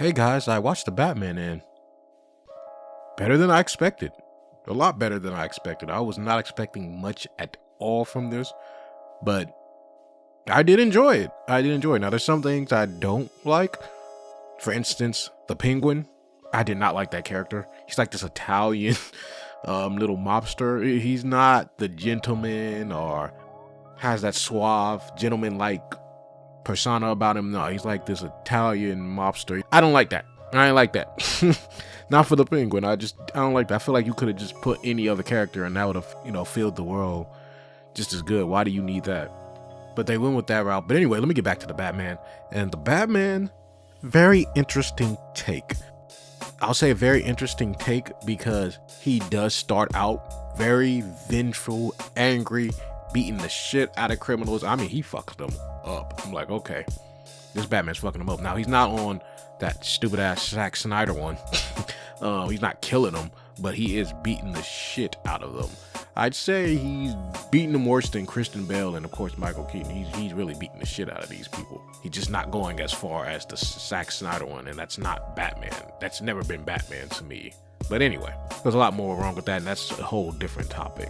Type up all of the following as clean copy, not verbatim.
Hey guys, I watched the Batman and better than I expected. A lot better than I expected. I was not expecting much at all from this, but I did enjoy it. Now there's some things I don't like. For instance, the Penguin. I did not like that character. He's like this Italian little mobster. He's not the gentleman or has that suave gentleman like persona about him. No, he's like this Italian mobster. I don't like that. I ain't like that. Not for the Penguin. I don't like that. I feel like you could have just put any other character and that would have, filled the world just as good. Why do you need that? But they went with that route. But anyway, let me get back to the Batman. And the Batman, very interesting take. I'll say a very interesting take because he does start out very vengeful, angry, beating the shit out of criminals. I mean, he fucks them up. I'm like, okay, this Batman's fucking him up. Now, he's not on that stupid ass Zack Snyder one. He's not killing them, but he is beating the shit out of them. I'd say he's beating them worse than Christian Bale and, of course, Michael Keaton. He's really beating the shit out of these people. He's just not going as far as the Zack Snyder one, and that's not Batman. That's never been Batman to me. But anyway, there's a lot more wrong with that, and that's a whole different topic.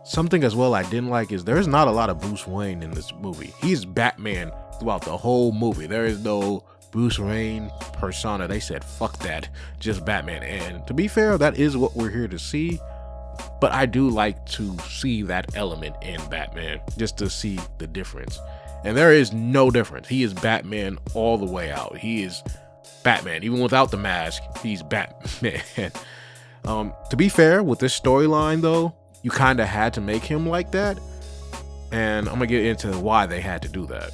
Something as well I didn't like is there's not a lot of Bruce Wayne in this movie. He's Batman throughout the whole movie. There is no Bruce Wayne persona. They said, fuck that, just Batman. And to be fair, that is what we're here to see. But I do like to see that element in Batman, just to see the difference. And there is no difference. He is Batman all the way out. He is Batman. Even without the mask, he's Batman. To be fair, with this storyline, though, you kind of had to make him like that. And I'm going to get into why they had to do that.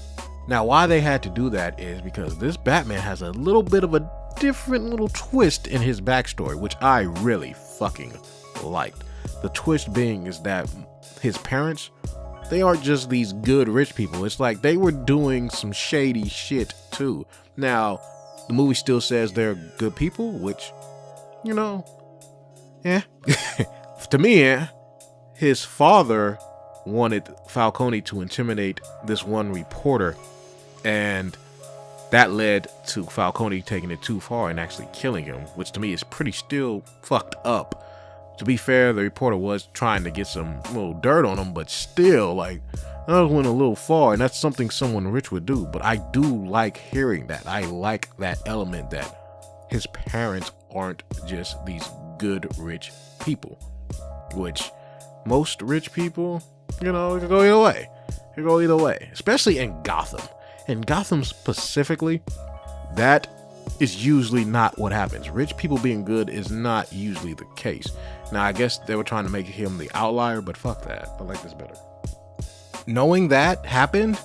Now, why they had to do that is because this Batman has a little bit of a different little twist in his backstory, which I really fucking liked. The twist being is that his parents, they aren't just these good rich people. It's like they were doing some shady shit too. Now, the movie still says they're good people, which, yeah. To me, yeah. His father wanted Falcone to intimidate this one reporter, and that led to Falcone taking it too far and actually killing him, which to me is pretty still fucked up. To be fair, the reporter was trying to get some little dirt on him, but still, that went a little far, and that's something someone rich would do. But I do like hearing that. I like that element that his parents aren't just these good rich people, which most rich people, it could go either way. It could go either way, especially in Gotham. In Gotham specifically, that is usually not what happens. Rich people being good is not usually the case. Now, I guess they were trying to make him the outlier, but fuck that. I like this better. Knowing that happened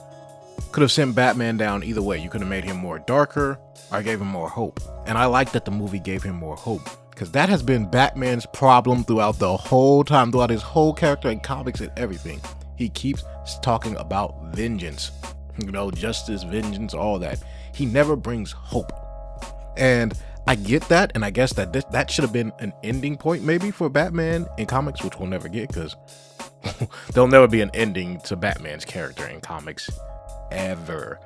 could have sent Batman down either way. You could have made him more darker or gave him more hope. And I like that the movie gave him more hope, because that has been Batman's problem throughout the whole time, throughout his whole character in comics and everything. He keeps talking about vengeance, justice, vengeance, all that. He never brings hope. And I get that, and I guess that should have been an ending point maybe for Batman in comics, which we'll never get, because there'll never be an ending to Batman's character in comics, ever.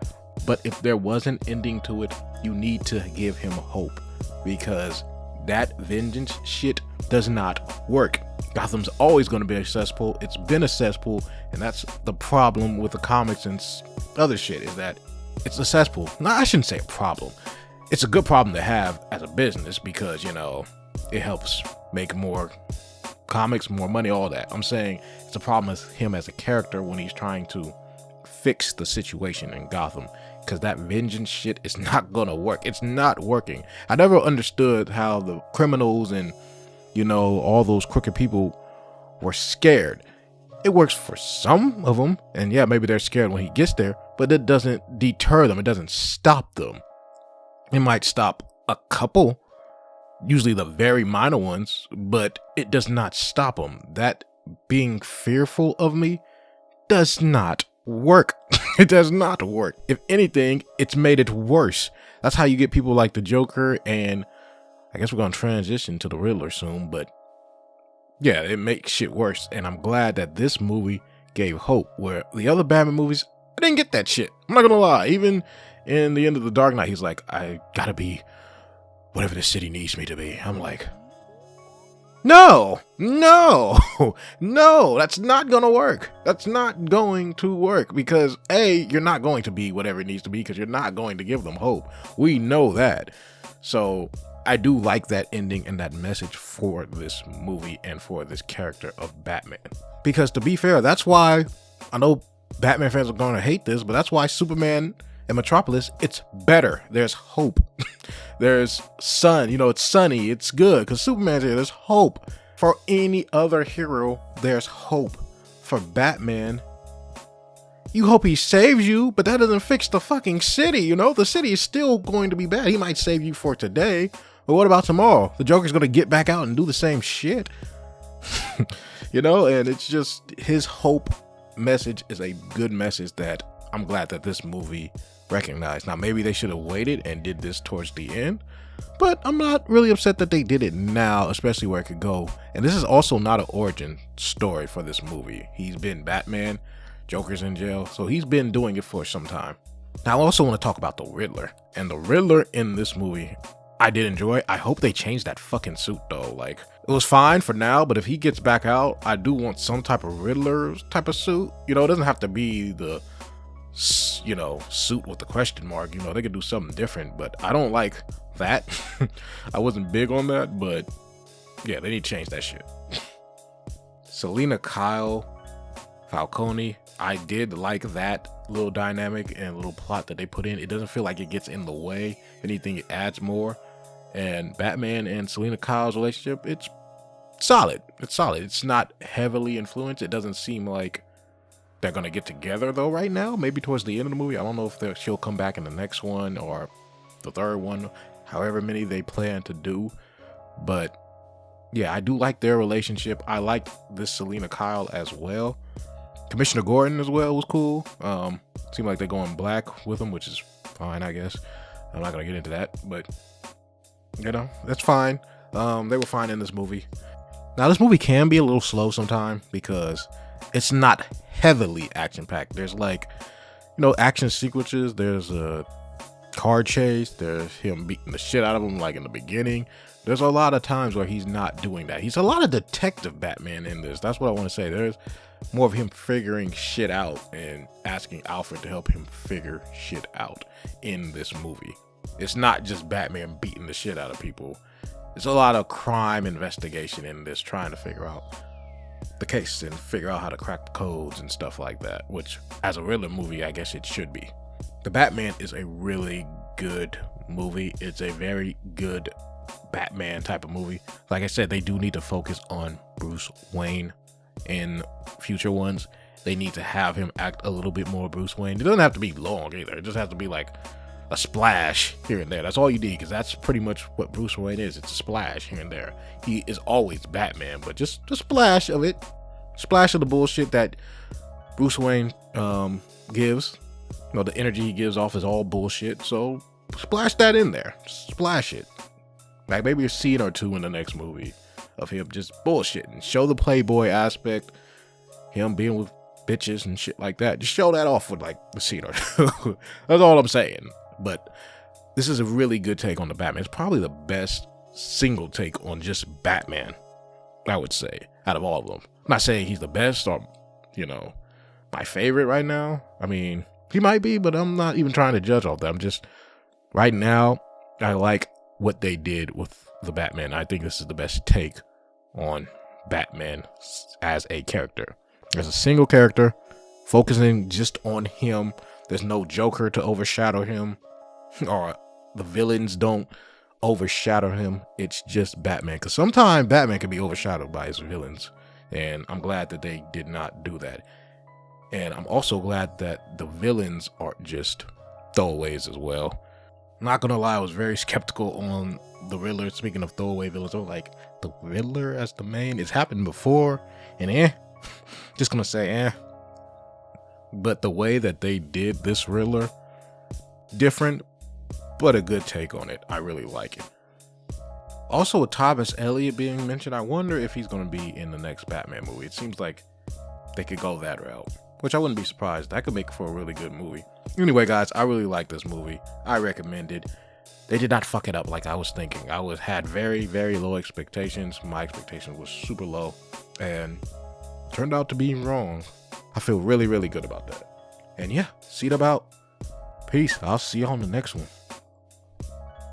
But if there was an ending to it, you need to give him hope, because that vengeance shit does not work. Gotham's always going to be a cesspool. It's been a cesspool, and that's the problem with the comics and other shit, is that it's a cesspool. No, I shouldn't say a problem. It's a good problem to have as a business because, it helps make more comics, more money, all that. I'm saying it's a problem with him as a character when he's trying to fix the situation in Gotham, because that vengeance shit is not gonna work. It's not working. I never understood how the criminals and, all those crooked people were scared. It works for some of them, and yeah, maybe they're scared when he gets there, but it doesn't deter them. It doesn't stop them. It might stop a couple, usually the very minor ones, but it does not stop them. That being fearful of me does not work. It does not work. If anything, it's made it worse. That's how you get people like the Joker, and I guess we're going to transition to the Riddler soon, but yeah, it makes shit worse. And I'm glad that this movie gave hope, where the other Batman movies, I didn't get that shit. I'm not going to lie. Even in the end of The Dark Knight, he's like, I gotta be whatever the city needs me to be. I'm like, no, that's not gonna work. That's not going to work because A, you're not going to be whatever it needs to be because you're not going to give them hope. We know that. So I do like that ending and that message for this movie and for this character of Batman. Because to be fair, that's why, I know Batman fans are going to hate this, but that's why Superman and Metropolis, it's better. There's hope. There's sun. It's sunny. It's good because Superman's here. There's hope. For any other hero, there's hope. For Batman, you hope he saves you, but that doesn't fix the fucking city. The city is still going to be bad. He might save you for today, but what about tomorrow? The Joker's going to get back out and do the same shit. And it's just his hope message is a good message that I'm glad that this movie recognized. Now, maybe they should have waited and did this towards the end, but I'm not really upset that they did it now, especially where it could go. And this is also not an origin story for this movie. He's been Batman, Joker's in jail, so he's been doing it for some time. Now, I also want to talk about the Riddler. And the Riddler in this movie, I did enjoy. I hope they change that fucking suit though. Like, it was fine for now, but if he gets back out, I do want some type of Riddler type of suit. It doesn't have to be the, suit with the question mark. They could do something different, but I don't like that. I wasn't big on that, but yeah, they need to change that shit. Selina Kyle, Falcone, I did like that little dynamic and little plot that they put in. It doesn't feel like it gets in the way. If anything, it adds more. And Batman and Selina Kyle's relationship, it's solid. It's solid. It's not heavily influenced. It doesn't seem like they're going to get together, though, right now. Maybe towards the end of the movie. I don't know if she'll come back in the next one or the third one, however many they plan to do. But yeah, I do like their relationship. I liked this Selina Kyle as well. Commissioner Gordon as well was cool. Seemed like they're going black with him, which is fine, I guess. I'm not going to get into that, but that's fine. They were fine in this movie. Now, this movie can be a little slow sometime because it's not heavily action-packed. There's action sequences. There's a car chase. There's him beating the shit out of him like in the beginning. There's a lot of times where he's not doing that. He's a lot of detective Batman in this. That's what I want to say. There's more of him figuring shit out and asking Alfred to help him figure shit out in this movie. It's not just Batman beating the shit out of people. There's a lot of crime investigation in this, trying to figure out the case and figure out how to crack the codes and stuff like that, which as a Riddler movie, I guess it should be. The Batman is a really good movie. It's a very good Batman type of movie. Like I said, they do need to focus on Bruce Wayne in future ones. They need to have him act a little bit more Bruce Wayne. It doesn't have to be long either. It just has to be like a splash here and there. That's all you need, because that's pretty much what Bruce Wayne is. It's a splash here and there. He is always Batman, but just a splash of it. Splash of the bullshit that Bruce Wayne gives. The energy he gives off is all bullshit. So splash that in there. Splash it. Like maybe a scene or two in the next movie of him just bullshitting. Show the playboy aspect. Him being with bitches and shit like that. Just show that off with like the scene or two. That's all I'm saying. But this is a really good take on the Batman. It's probably the best single take on just Batman, I would say, out of all of them. I'm not saying he's the best or, my favorite right now. I mean, he might be, but I'm not even trying to judge all that. I'm just, right now, I like what they did with the Batman. I think this is the best take on Batman as a character. As a single character, focusing just on him. There's no Joker to overshadow him, or the villains don't overshadow him. It's just Batman, because sometimes Batman can be overshadowed by his villains, and I'm glad that they did not do that. And I'm also glad that the villains aren't just throwaways as well. Not gonna lie, I was very skeptical on the Riddler. Speaking of throwaway villains, I was like, the Riddler as the main? It's happened before, and just gonna say But the way that they did this Riddler, different, but a good take on it. I really like it. Also, with Thomas Elliott being mentioned, I wonder if he's going to be in the next Batman movie. It seems like they could go that route. which I wouldn't be surprised. That could make for a really good movie. Anyway, guys, I really like this movie. I recommend it. They did not fuck it up like I was thinking. I had very, very low expectations. My expectation was super low and turned out to be wrong. I feel really, really good about that. And yeah, see it about. Peace. I'll see you on the next one.